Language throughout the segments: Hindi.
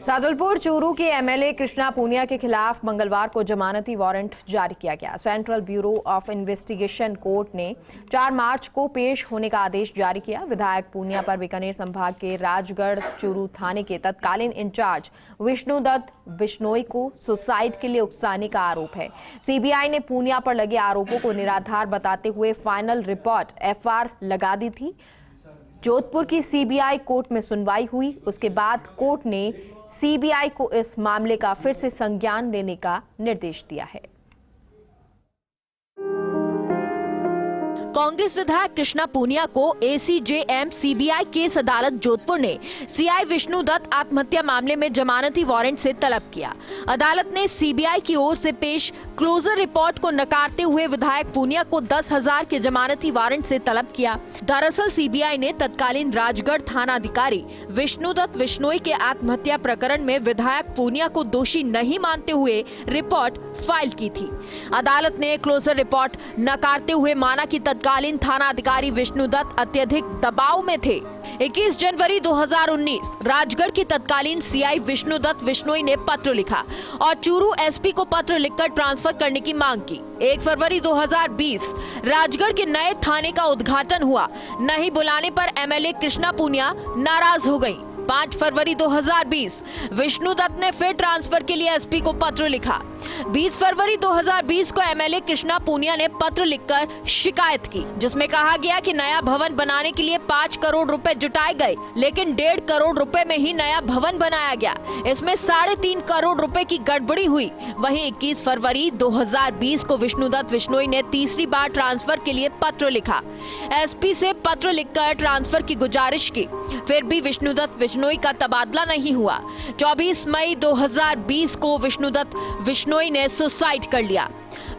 सादुलपुर चूरू के एमएलए कृष्णा पूनिया के खिलाफ मंगलवार को जमानती वारंट जारी किया गया। Central bureau of investigation court ने 4 मार्च को पेश होने का आदेश जारी किया। विधायक पूनिया पर बीकानेर संभाग के राजगढ़ चूरू थाने के तत्कालीन इंचार्ज विष्णुदत्त बिश्नोई को सुसाइड के लिए उकसाने का आरोप है। सीबीआई ने पूनिया पर लगे आरोपों को निराधार बताते हुए फाइनल रिपोर्ट एफआर लगा दी थी। जोधपुर की सीबीआई कोर्ट में सुनवाई हुई। उसके बाद कोर्ट ने सीबीआई को इस मामले का फिर से संज्ञान लेने का निर्देश दिया है। कांग्रेस विधायक कृष्णा पूनिया को एसीजेएम सीबीआई केस अदालत जोधपुर ने सीआई विष्णुदत्त आत्महत्या मामले में जमानती वारंट से तलब किया। अदालत ने सीबीआई की ओर से पेश क्लोजर रिपोर्ट को नकारते हुए विधायक पूनिया को 10,000 के जमानती वारंट से तलब किया। दरअसल सीबीआई ने तत्कालीन राजगढ़ थाना अधिकारी विष्णुदत्त बिश्नोई के आत्महत्या प्रकरण में विधायक पूनिया को दोषी नहीं मानते हुए रिपोर्ट फाइल की थी। अदालत ने क्लोजर रिपोर्ट नकारते हुए माना कि तत्कालीन थाना अधिकारी विष्णुदत्त अत्यधिक दबाव में थे। 21 जनवरी 2019 राजगढ़ के तत्कालीन सीआई विष्णुदत्त बिश्नोई ने पत्र लिखा और चूरू एसपी को पत्र लिखकर ट्रांसफर करने की मांग की। 1 फरवरी 2020 राजगढ़ के नए थाने का उद्घाटन हुआ। नहीं बुलाने पर एमएलए कृष्णा पूनिया नाराज हो गयी। 5 फरवरी 2020 विष्णुदत्त ने फिर ट्रांसफर के लिए एसपी को पत्र लिखा। 20 फरवरी 2020 को एमएलए कृष्णा पूनिया ने पत्र लिखकर शिकायत की, जिसमें कहा गया कि नया भवन बनाने के लिए 5 करोड़ रुपए जुटाए गए, लेकिन 1.5 करोड़ रुपए में ही नया भवन बनाया गया। इसमें 3.5 करोड़ रुपए की गड़बड़ी हुई। वहीं 21 फरवरी 2020 को विष्णुदत्त बिश्नोई ने तीसरी बार ट्रांसफर के लिए पत्र लिखा। एसपी से पत्र लिखकर ट्रांसफर की गुजारिश की, फिर भी विष्णुदत्त बिश्नोई का तबादला नहीं हुआ। 24 मई 2020 को विष्णुदत्त बिश्नोई ने सुसाइड कर लिया।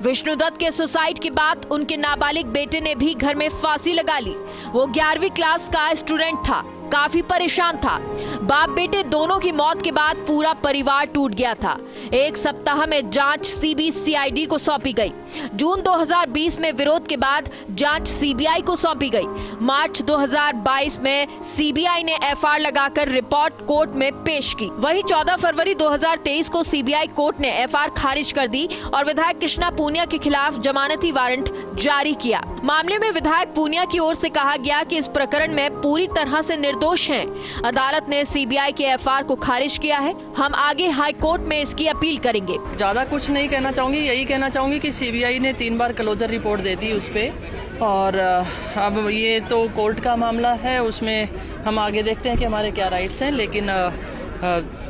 विष्णुदत्त के सुसाइड के बाद उनके नाबालिग बेटे ने भी घर में फांसी लगा ली। वो 11वीं क्लास का स्टूडेंट था, काफी परेशान था। बाप बेटे दोनों की मौत के बाद पूरा परिवार टूट गया था। 1 सप्ताह में जांच सीबीसीआईडी को सौंपी गई। जून 2020 में विरोध के बाद जांच सीबीआई को सौंपी गई। मार्च 2022 में सीबीआई ने एफआर लगाकर रिपोर्ट कोर्ट में पेश की। वहीं 14 फरवरी 2023 को सीबीआई कोर्ट ने एफआर खारिज कर दी और विधायक कृष्णा पूनिया के खिलाफ जमानती वारंट जारी किया। मामले में विधायक पूनिया की ओर से कहा गया कि इस प्रकरण में पूरी तरह से निर्दोष हैं। अदालत ने सीबीआई के एफआर को खारिज किया है। हम आगे हाई कोर्ट में इसकी अपील करेंगे। ज्यादा कुछ नहीं कहना चाहूंगी, यही कहना चाहूंगी कि सीबीआई ने 3 बार क्लोजर रिपोर्ट दे दी उस पे, और अब ये तो कोर्ट का मामला है, उसमें हम आगे देखते हैं कि हमारे क्या राइट्स हैं, लेकिन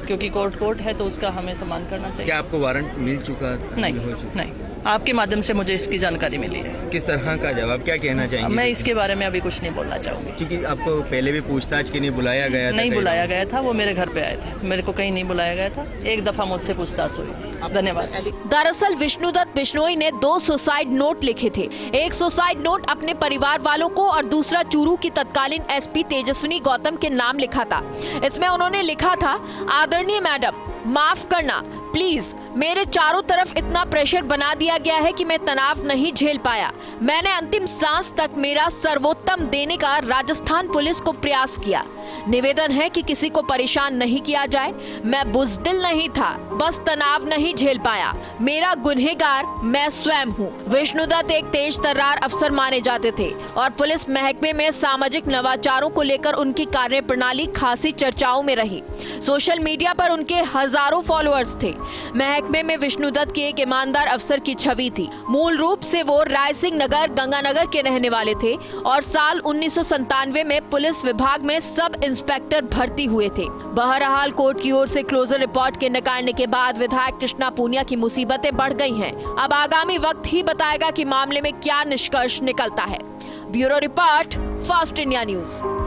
क्योंकि कोर्ट है तो उसका हमें सम्मान करना चाहिए। क्या आपको वारंट मिल चुका? नहीं, आपके माध्यम से मुझे इसकी जानकारी मिली है। किस तरह का जवाब, क्या कहना चाहेंगे? मैं इसके बारे में अभी कुछ नहीं बोलना चाहूंगी, क्योंकि आपको पहले भी पूछताछ के लिए बुलाया गया था? नहीं बुलाया गया था, वो मेरे घर पे आए थे, मेरे को कहीं नहीं बुलाया गया था। 1 दफा मुझसे पूछताछ हुई थी। धन्यवाद। दरअसल विष्णुदत्त बिश्नोई ने 2 सुसाइड नोट लिखे थे। एक सुसाइड नोट अपने परिवार वालों को और दूसरा चूरू की तत्कालीन एसपी तेजस्विनी गौतम के नाम लिखा था। इसमें उन्होंने लिखा था, आदरणीय मैडम, माफ करना प्लीज, मेरे चारों तरफ इतना प्रेशर बना दिया गया है कि मैं तनाव नहीं झेल पाया। मैंने अंतिम सांस तक मेरा सर्वोत्तम देने का राजस्थान पुलिस को प्रयास किया। निवेदन है कि किसी को परेशान नहीं किया जाए। मैं बुज़दिल नहीं था, बस तनाव नहीं झेल पाया। मेरा गुनहगार मैं स्वयं हूँ। विष्णुदत्त एक तेज तर्रार अफसर माने जाते थे और पुलिस महकमे में सामाजिक नवाचारों को लेकर उनकी कार्यप्रणाली खासी चर्चाओं में रही। सोशल मीडिया पर उनके हजारों फॉलोअर्स थे। महकमे में विष्णुदत्त की एक ईमानदार अफसर की छवि थी। मूल रूप से वो रायसिंह नगर गंगानगर के रहने वाले थे और साल 1997 में पुलिस विभाग में सब इंस्पेक्टर भर्ती हुए थे। बहरहाल कोर्ट की ओर से क्लोजर रिपोर्ट के नकारने के बाद विधायक कृष्णा पूनिया की मुसीबतें बढ़ गई हैं। अब आगामी वक्त ही बताएगा कि मामले में क्या निष्कर्ष निकलता है। Bureau report, fast India news.